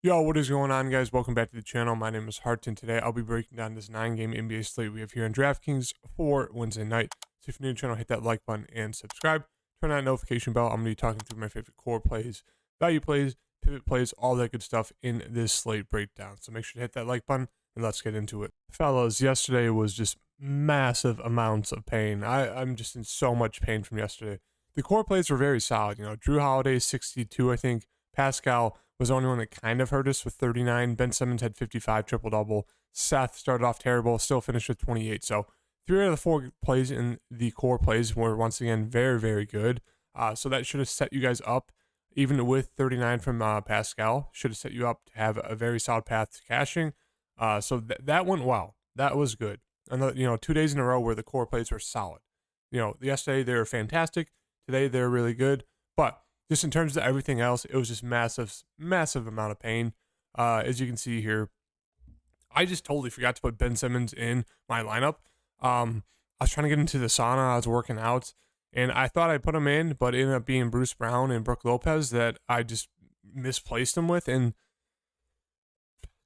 Yo, what is going on, guys? Welcome back to the channel. My name is Harton. Today, I'll be breaking down this 9-game NBA slate we have here on DraftKings for Wednesday night. So if you're new to the channel, hit that like button and subscribe. Turn on that notification bell. I'm going to be talking through my favorite core plays, value plays, pivot plays, all that good stuff in this slate breakdown. So make sure to hit that like button and let's get into it. Fellas, yesterday was just massive amounts of pain. I'm just in so much pain from yesterday. The core plays were very solid. Drew Holiday, 62, I think. Pascal was the only one that kind of hurt us with 39. Ben Simmons had 55, triple-double. Seth started off terrible, still finished with 28. So 3 out of the 4 plays in the core plays were once again very, very good. So that should have set you guys up, even with 39 from Pascal, should have set you up to have a very solid path to cashing. So that went well. That was good. Another, 2 days in a row where the core plays were solid. Yesterday they were fantastic. Today they're really good. But just in terms of everything else, it was just massive amount of pain. As you can see here, I just totally forgot to put Ben Simmons in my lineup. I was trying to get into the sauna. I was working out, and I thought I put him in, but it ended up being Bruce Brown and Brook Lopez that I just misplaced him with, and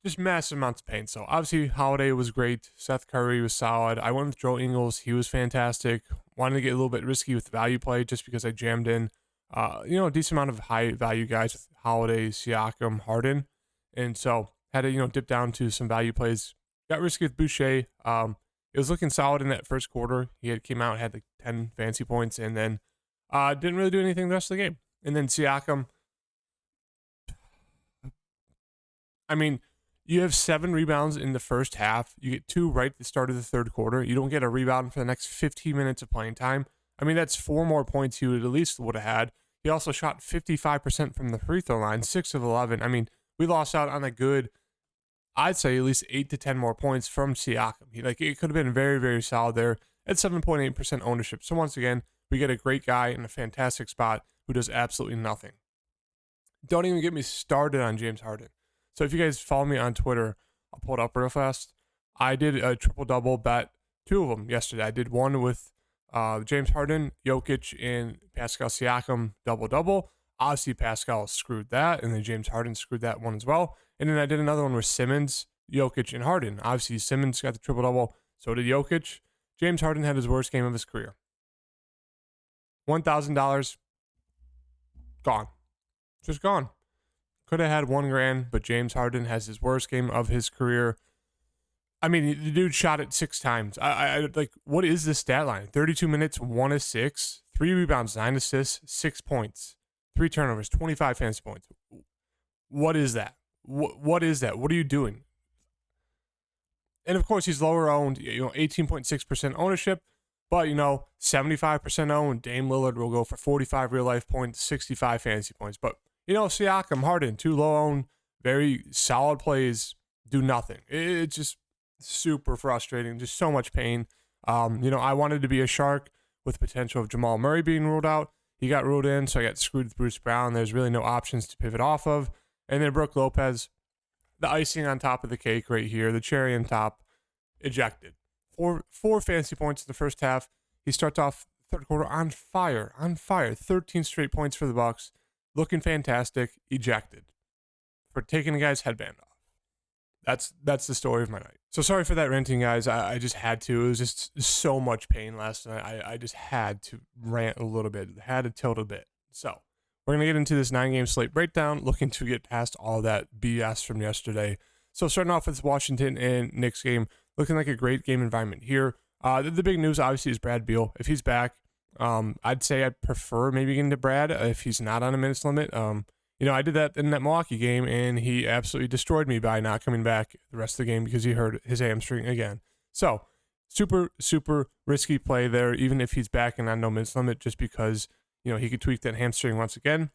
just massive amounts of pain. So obviously Holiday was great. Seth Curry was solid. I went with Joe Ingles. He was fantastic. Wanted to get a little bit risky with the value play just because I jammed in a decent amount of high value guys with Holiday, Siakam, Harden. And so had to, dip down to some value plays. Got risky with Boucher. It was looking solid in that first quarter. He came out, had like 10 fancy points, and then didn't really do anything the rest of the game. And then Siakam, I mean, you have 7 rebounds in the first half. You get 2 right at the start of the third quarter. You don't get a rebound for the next 15 minutes of playing time. I mean, that's 4 more points you at least would have had. He also shot 55% from the free throw line, 6 of 11. I mean, we lost out on a good, I'd say at least 8 to 10 more points from Siakam. It could have been very, very solid there at 7.8% ownership. So once again, we get a great guy in a fantastic spot who does absolutely nothing. Don't even get me started on James Harden. So if you guys follow me on Twitter, I'll pull it up real fast. I did a triple-double bet, 2 of them yesterday. I did one with James Harden, Jokic, and Pascal Siakam double-double. Obviously, Pascal screwed that, and then James Harden screwed that one as well. And then I did another one with Simmons, Jokic, and Harden. Obviously, Simmons got the triple-double, so did Jokic. James Harden had his worst game of his career. $1,000 gone. Just gone. Could have had $1,000, but James Harden has his worst game of his career. I mean, the dude shot it 6 times. I like, what is this stat line? 32 minutes, 1 of 6, 3 rebounds, 9 assists, 6 points, 3 turnovers, 25 fantasy points. What is that? What is that? What are you doing? And of course, he's lower owned, 18.6% ownership, but 75% owned. Dame Lillard will go for 45 real life points, 65 fantasy points. But Siakam, Harden, 2 low owned, very solid plays, do nothing. It's just super frustrating, just so much pain. I wanted to be a shark with potential of Jamal Murray being ruled out. He got ruled in, so I got screwed with Bruce Brown. There's really no options to pivot off of. And then Brook Lopez, the icing on top of the cake right here, the cherry on top, ejected. Four fantasy points in the first half. He starts off third quarter on fire. 13 straight points for the Bucks. Looking fantastic, ejected for taking a guy's headband off. That's the story of my night. So sorry for that ranting, guys. I just had to. It was just so much pain last night. I just had to rant a little bit. Had to tilt a bit. So we're going to get into this 9-game slate breakdown, looking to get past all that BS from yesterday. So starting off with Washington and Knicks game, looking like a great game environment here. The big news, obviously, is Brad Beal. If he's back, I'd say I'd prefer maybe getting to Brad if he's not on a minutes limit. I did that in that Milwaukee game, and he absolutely destroyed me by not coming back the rest of the game because he hurt his hamstring again. So, super, super risky play there, even if he's back and on no minutes limit, just because, he could tweak that hamstring once again.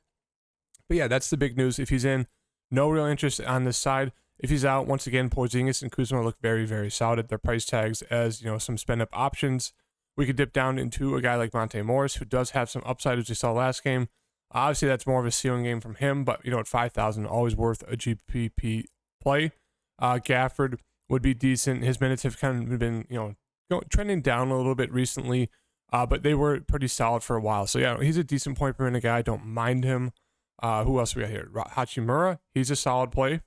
But yeah, that's the big news. If he's in, no real interest on this side. If he's out, once again, Porzingis and Kuzma look very, very solid at their price tags as, some spend-up options. We could dip down into a guy like Monte Morris, who does have some upside, as we saw last game. Obviously, that's more of a ceiling game from him, but, at 5,000, always worth a GPP play. Gafford would be decent. His minutes have kind of been, trending down a little bit recently, but they were pretty solid for a while. So, yeah, he's a decent point per minute guy. Don't mind him. Who else we got here? Hachimura, he's a solid play.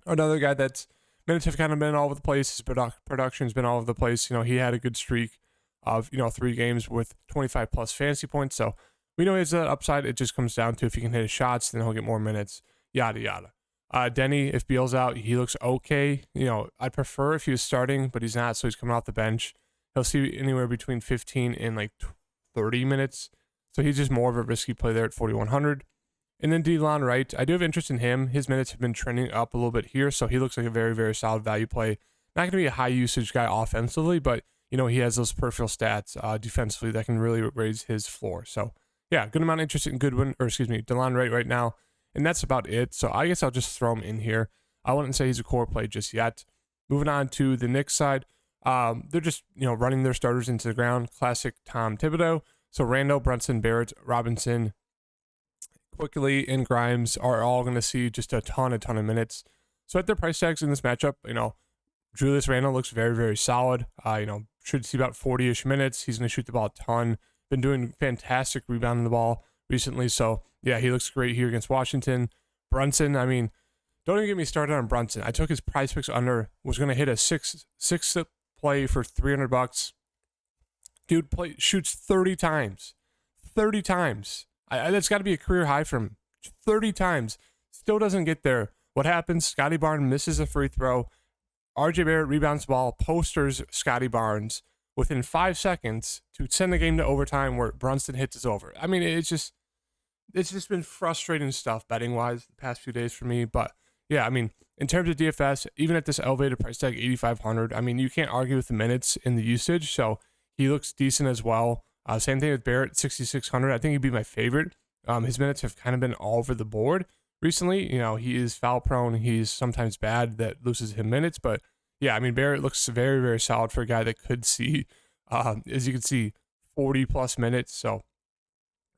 Another guy that's minutes have kind of been all over the place. His production's been all over the place. He had a good streak of 3 games with 25 plus fantasy points. So we know he has that upside. It just comes down to if he can hit his shots, then he'll get more minutes. Yada yada. Denny, if Beal's out, he looks okay. I'd prefer if he was starting, but he's not, so he's coming off the bench. He'll see anywhere between 15 and like 30 minutes. So he's just more of a risky play there at 4,100. And then DeLon Wright, I do have interest in him. His minutes have been trending up a little bit here, so he looks like a very, very solid value play. Not going to be a high usage guy offensively, but he has those peripheral stats defensively that can really raise his floor. So yeah, good amount of interest in DeLon Wright right now, and that's about it. So I guess I'll just throw him in here. I wouldn't say he's a core play just yet. Moving on to the Knicks side, they're just running their starters into the ground. Classic Tom Thibodeau. So Randall, Brunson, Barrett, Robinson, Quickly, and Grimes are all going to see just a ton of minutes. So at their price tags in this matchup, Julius Randle looks very, very solid. Should see about 40-ish minutes. He's going to shoot the ball a ton. Been doing fantastic rebounding the ball recently. So yeah, he looks great here against Washington. Brunson, don't even get me started on Brunson. I took his price picks under, was going to hit a six play for $300. Dude shoots 30 times. 30 times. That's got to be a career high from 30 times. Still doesn't get there. What happens? Scotty Barnes misses a free throw. RJ Barrett rebounds the ball, posters Scotty Barnes within 5 seconds to send the game to overtime where Brunson hits is over. It's just been frustrating stuff betting wise the past few days for me. But yeah, in terms of DFS, even at this elevated price tag, 8,500, you can't argue with the minutes and the usage. So he looks decent as well. Same thing with Barrett, 6,600. I think he'd be my favorite. His minutes have kind of been all over the board recently. He is foul prone. He's sometimes bad. That loses him minutes. But yeah, Barrett looks very, very solid for a guy that could see, as you can see, 40 plus minutes. So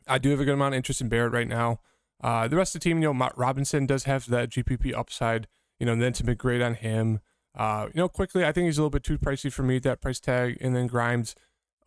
I do have a good amount of interest in Barrett right now. The rest of the team, Robinson does have that GPP upside. Then to be great on him. Quickly, I think he's a little bit too pricey for me at that price tag. And then Grimes,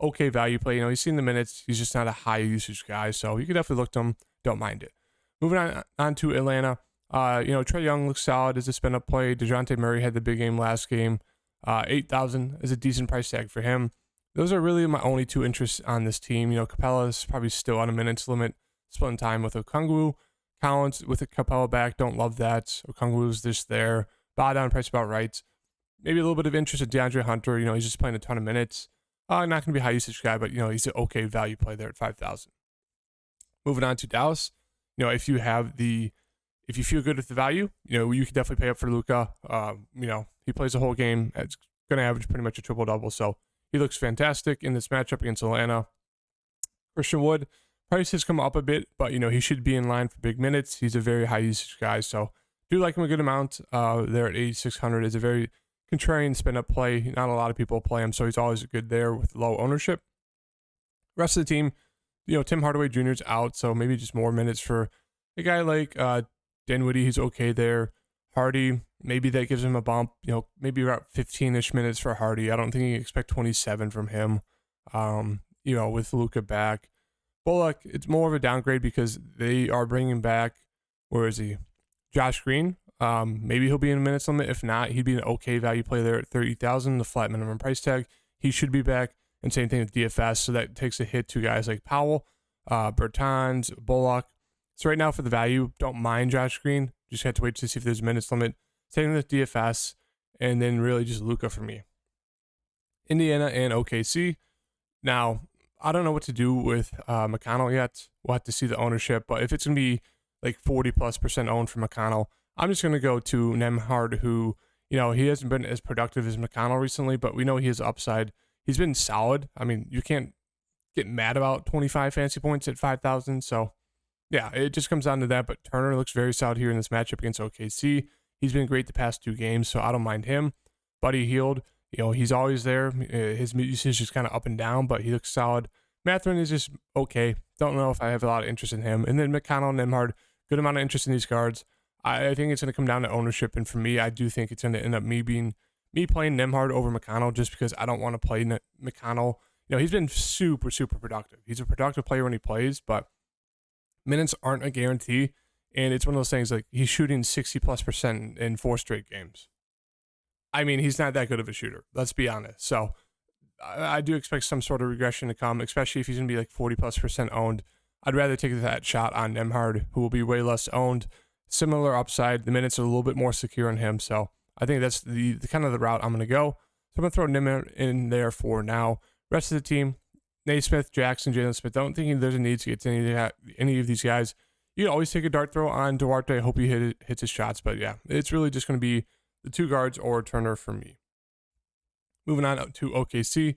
okay value play. He's seen the minutes. He's just not a high usage guy. So you could definitely look to him. Don't mind it. Moving on to Atlanta. Trae Young looks solid as a spin up play. DeJounte Murray had the big game last game. 8,000 is a decent price tag for him. Those are really my only 2 interests on this team. Capella is probably still on a minutes limit, splitting time with Okongwu. Collins with a Capella back, don't love that. Okongwu's just there. Bow down price about right. Maybe a little bit of interest in DeAndre Hunter. He's just playing a ton of minutes. Not going to be a high usage guy, but he's an okay value play there at 5,000. Moving on to Dallas. If you feel good with the value, you can definitely pay up for Luka. He plays the whole game. It's going to average pretty much a triple double. So he looks fantastic in this matchup against Atlanta. Christian Wood, price has come up a bit, but he should be in line for big minutes. He's a very high usage guy, so do like him a good amount. There at 8,600 is a very contrarian spin up play. Not a lot of people play him, so he's always good there with low ownership. Rest of the team, Tim Hardaway Jr. is out, so maybe just more minutes for a guy like Dinwiddie. He's okay there. Hardy, maybe that gives him a bump. Maybe about 15-ish minutes for Hardy. I don't think you can expect 27 from him. With Luka back. Bullock, it's more of a downgrade because they are bringing back, where is he? Josh Green. Maybe he'll be in a minutes limit. If not, he'd be an okay value play there at 30,000, the flat minimum price tag. He should be back. And same thing with DFS. So that takes a hit to guys like Powell, Bertans, Bullock. So right now for the value, don't mind Josh Green. Just have to wait to see if there's a minutes limit. Same with DFS. And then really just Luka for me. Indiana and OKC. Now, I don't know what to do with McConnell yet. We'll have to see the ownership. But if it's going to be like 40+% owned for McConnell, I'm just going to go to Nembhard, who, he hasn't been as productive as McConnell recently, but we know he has upside. He's been solid. You can't get mad about 25 fantasy points at 5,000. So, yeah, it just comes down to that. But Turner looks very solid here in this matchup against OKC. He's been great the past 2 games, so I don't mind him. Buddy Hield, he's always there. His usage is kind of up and down, but he looks solid. Mathurin is just okay. Don't know if I have a lot of interest in him. And then McConnell, Nembhard, good amount of interest in these guards. I think it's going to come down to ownership. And for me, I do think it's going to end up me playing Nembhard over McConnell just because I don't want to play McConnell. He's been super, super productive. He's a productive player when he plays, but minutes aren't a guarantee. And it's one of those things like he's shooting 60+% in 4 straight games. I mean, he's not that good of a shooter. Let's be honest. So I do expect some sort of regression to come, especially if he's going to be like 40+% owned. I'd rather take that shot on Nembhard, who will be way less owned. Similar upside. The minutes are a little bit more secure on him. So I think that's the kind of the route I'm going to go. So I'm going to throw Nembhard in there for now. Rest of the team, Naismith, Jackson, Jalen Smith. I don't think there's a need to get to any of these guys. You can always take a dart throw on Duarte. I hope he hits his shots. But yeah, it's really just going to be the 2 guards or Turner for me. Moving on to OKC.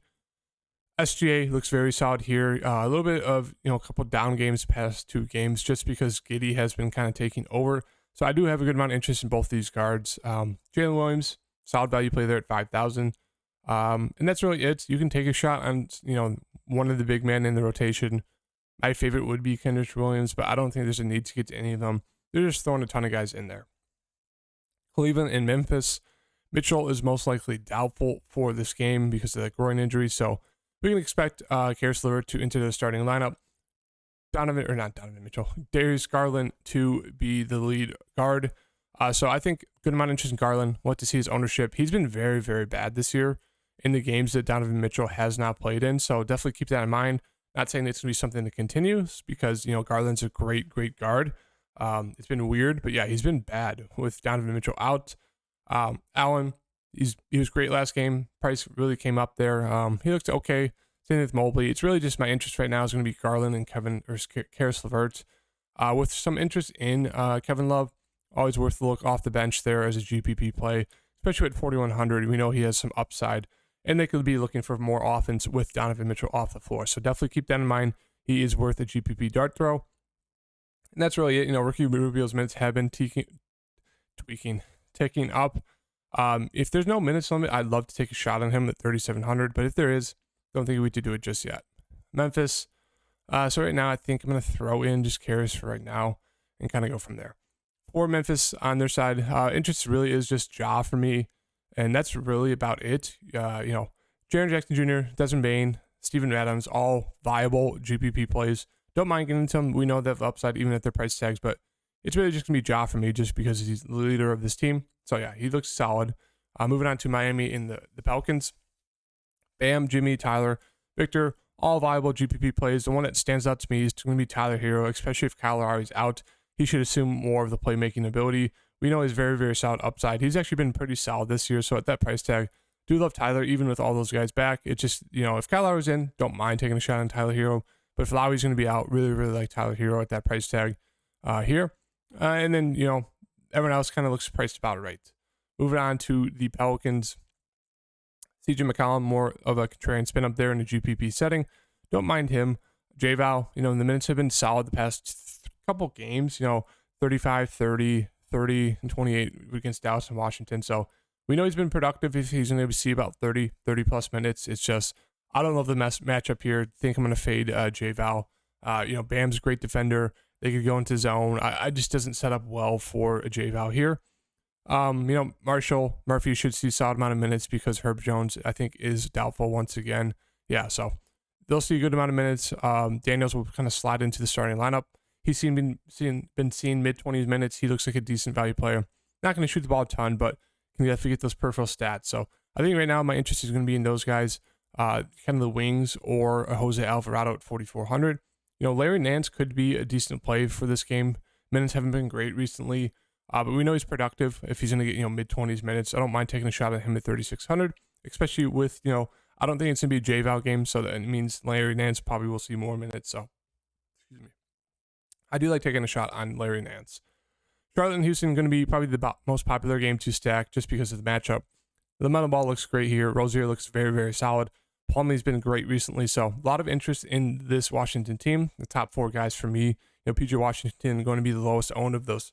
SGA looks very solid here. A little bit of, a couple down games past 2 games just because Giddey has been kind of taking over. So I do have a good amount of interest in both these guards. Jalen Williams, solid value play there at 5,000. And that's really it. You can take a shot on, one of the big men in the rotation. My favorite would be Kenrich Williams, but I don't think there's a need to get to any of them. They're just throwing a ton of guys in there. Cleveland and Memphis. Mitchell is most likely doubtful for this game because of that groin injury, so we can expect Karis LeVert to enter the starting lineup. Darius Garland to be the lead guard. So I think good amount of interest in Garland. Want to see his ownership. He's been very, very bad this year in the games that Donovan Mitchell has not played in, so definitely keep that in mind. Not saying it's going to be something that continues because, Garland's a great, great guard. It's been weird, but yeah, he's been bad with Donovan Mitchell out. Allen, he was great last game. Price really came up there. He looks okay. Same with Mobley. It's really just my interest right now is going to be Garland and Karis LeVert. With some interest in Kevin Love, always worth the look off the bench there as a GPP play, especially at 4,100. We know he has some upside, and they could be looking for more offense with Donovan Mitchell off the floor. So definitely keep that in mind. He is worth a GPP dart throw. And that's really it. Ricky Rubio's minutes have been ticking up. If there's no minutes limit, I'd love to take a shot on him at 3,700. But if there is, don't think we need to do it just yet. Memphis. So right now, I think I'm going to throw in just Karis for right now and kind of go from there. For Memphis on their side, interest really is just Ja for me. And that's really about it. Jaren Jackson Jr., Desmond Bane, Steven Adams, all viable GPP plays. Don't mind getting into them. We know they have upside even at their price tags, but it's really just going to be Ja for me just because he's the leader of this team. So yeah, he looks solid. Moving on to Miami in the Pelicans. Bam, Jimmy, Tyler, Victor, all viable GPP plays. The one that stands out to me is going to be Tyler Hero, especially if Kyle Lowry's out. He should assume more of the playmaking ability. We know he's very, very solid upside. He's actually been pretty solid this year, so at that price tag, do love Tyler, even with all those guys back. It's just, if Kyle Lowry's in, don't mind taking a shot on Tyler Hero. But if Lowry's going to be out, really, really like Tyler Hero at that price tag here. And then, everyone else kind of looks priced about right. Moving on to the Pelicans. CJ McCollum, more of a contrarian spin up there in a GPP setting. Don't mind him. J-Val, the minutes have been solid the past couple games, 35, 30, 30, and 28 against Dallas and Washington. So we know he's been productive if he's going to see about 30 plus minutes. It's just, I don't love the matchup here. think I'm going to fade J-Val. Bam's a great defender. They could go into zone. I just doesn't set up well for a J-Val here. Marshall Murphy should see solid amount of minutes because Herb Jones, I think, is doubtful once again. Yeah, so they'll see a good amount of minutes. Daniels will kind of slide into the starting lineup. He's been seeing mid-20s minutes. He looks like a decent value player. Not going to shoot the ball a ton, but can definitely get those peripheral stats. So I think right now my interest is going to be in those guys, kind of the wings or a Jose Alvarado at 4,400. Larry Nance could be a decent play for this game. Minutes haven't been great recently, but we know he's productive if he's going to get, mid-20s minutes. I don't mind taking a shot at him at 3,600, especially with, I don't think it's going to be a J-Val game, so that means Larry Nance probably will see more minutes. So, excuse me. I do like taking a shot on Larry Nance. Charlotte and Houston going to be probably the most popular game to stack just because of the matchup. The LaMelo Ball looks great here. Rozier looks very, very solid. Plumlee's been great recently, so a lot of interest in this Washington team. The top 4 guys for me, PJ Washington going to be the lowest owned of those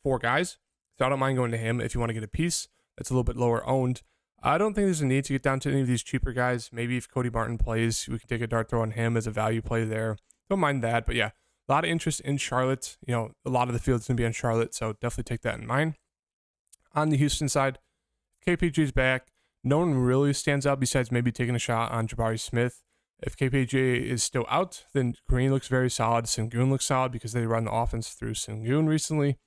4 guys. So I don't mind going to him if you want to get a piece that's a little bit lower owned. I don't think there's a need to get down to any of these cheaper guys. Maybe if Cody Martin plays, we can take a dart throw on him as a value play there. Don't mind that, but yeah, a lot of interest in Charlotte. A lot of the field's going to be on Charlotte, so definitely take that in mind. On the Houston side, KPG's back. No one really stands out besides maybe taking a shot on Jabari Smith If KPJ is still out, then Green looks very solid. Sengun looks solid because they run the offense through Sengun recently.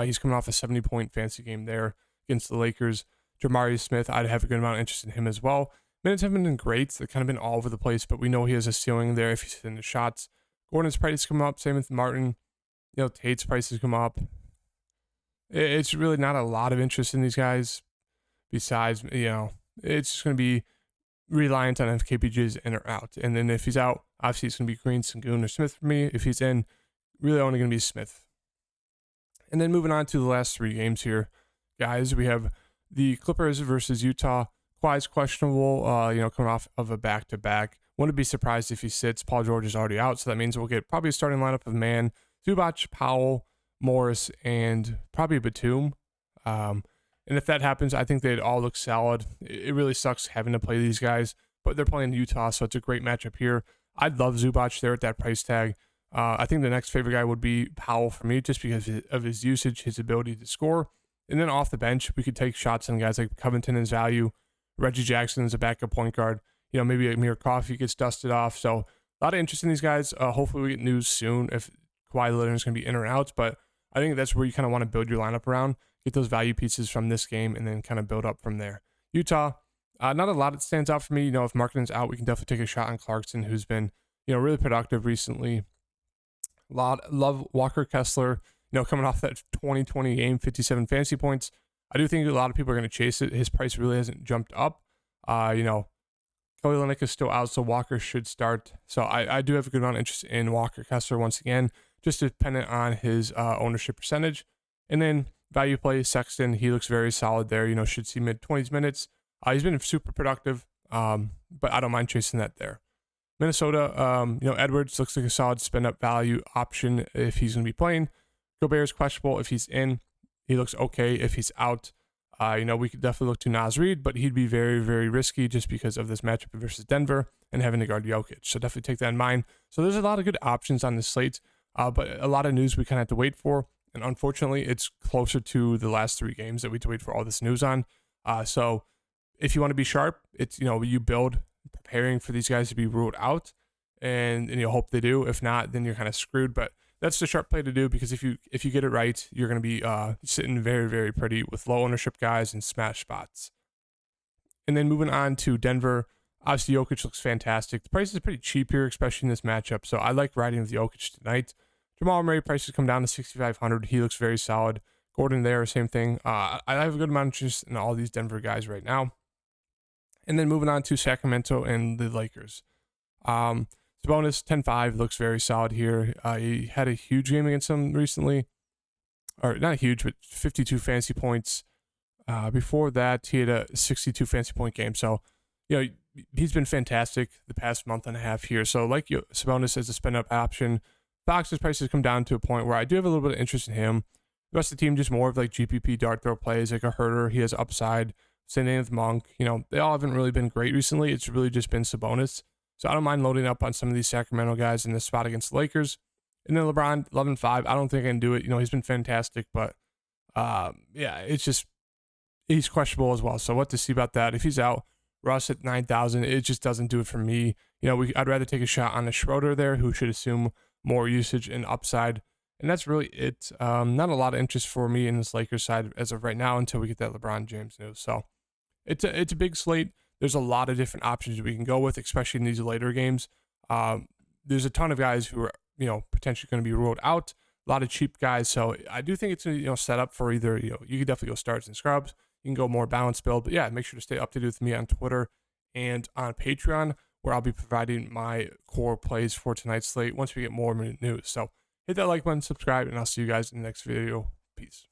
He's coming off a 70-point fantasy game there against the Lakers. Jamari Smith, I'd have a good amount of interest in him as well. Minutes haven't been great. They've kind of been all over the place, but we know he has a ceiling there if he's hitting the shots. Gordon's price come up. Same with Martin. Tate's prices come up. It's really not a lot of interest in these guys. Besides, it's just going to be reliant on if KPJ is in or out. And then if he's out, obviously it's going to be Green, Sengun, or Smith for me. If he's in, really only going to be Smith. And then moving on to the last 3 games here, guys, we have the Clippers versus Utah. Kawhi's questionable, coming off of a back-to-back. Wouldn't be surprised if he sits. Paul George is already out, so that means we'll get probably a starting lineup of Man, Zubac, Powell, Morris, and probably Batum. And if that happens, I think they'd all look solid. It really sucks having to play these guys, but they're playing Utah, so it's a great matchup here. I'd love Zubac there at that price tag. I think the next favorite guy would be Powell for me, just because of his usage, his ability to score. And then off the bench, we could take shots on guys like Covington as value. Reggie Jackson is a backup point guard. Maybe Amir Coffey gets dusted off. So a lot of interest in these guys. Hopefully we get news soon if Kawhi Leonard is going to be in or out. But I think that's where you kind of want to build your lineup around. Get those value pieces from this game and then kind of build up from there. Utah, not a lot that stands out for me. If Markkanen's out, we can definitely take a shot on Clarkson, who's been, really productive recently. Love Walker Kessler, coming off that 2020 game, 57 fantasy points. I do think a lot of people are going to chase it. His price really hasn't jumped up. Kelly Olynyk is still out, so Walker should start. So I do have a good amount of interest in Walker Kessler once again, just dependent on his ownership percentage. And then value play, Sexton, he looks very solid there. Should see mid-20s minutes. He's been super productive, but I don't mind chasing that there. Minnesota, Edwards looks like a solid spend-up value option if he's going to be playing. Gobert's questionable if he's in. He looks okay if he's out. We could definitely look to Naz Reid, but he'd be very, very risky just because of this matchup versus Denver and having to guard Jokic. So definitely take that in mind. So there's a lot of good options on this slate, but a lot of news we kind of have to wait for. And unfortunately, it's closer to the last 3 games that we have to wait for all this news on. So if you want to be sharp, it's, you build preparing for these guys to be ruled out, and you hope they do. If not, then you're kind of screwed. But that's the sharp play to do, because if you get it right, you're going to be sitting very, very pretty with low ownership guys and smash spots. And then moving on to Denver, obviously Jokic looks fantastic. The price is pretty cheap here, especially in this matchup, so I like riding with Jokic tonight. Jamal Murray prices come down to 6,500. He looks very solid. Gordon there, same thing. I have a good amount of interest in all these Denver guys right now. And then moving on to Sacramento and the Lakers. Sabonis 10-5 looks very solid here. He had a huge game against them recently, or not huge, but 52 fantasy points. Before that, he had a 62 fantasy point game. So, he's been fantastic the past month and a half here. So, like Sabonis as a spend up option, Fox's prices come down to a point where I do have a little bit of interest in him. The rest of the team just more of like GPP dart throw plays, like a Herter. He has upside. Same thing with Monk. They all haven't really been great recently. It's really just been Sabonis. So I don't mind loading up on some of these Sacramento guys in this spot against the Lakers. And then LeBron, 11-5. I don't think I can do it. He's been fantastic, but it's just, he's questionable as well. So what to see about that? If he's out, Russ at 9,000, it just doesn't do it for me. I'd rather take a shot on a Schroeder there, who should assume more usage and upside. And that's really it. Not a lot of interest for me in this Lakers side as of right now until we get that LeBron James news. So it's a big slate. There's a lot of different options we can go with, especially in these later games. There's a ton of guys who are, potentially going to be ruled out. A lot of cheap guys. So I do think it's set up for either, you could definitely go starts and scrubs. You can go more balanced build. But yeah, make sure to stay up to date with me on Twitter and on Patreon, where I'll be providing my core plays for tonight's slate once we get more news. So hit that like button, subscribe, and I'll see you guys in the next video. Peace.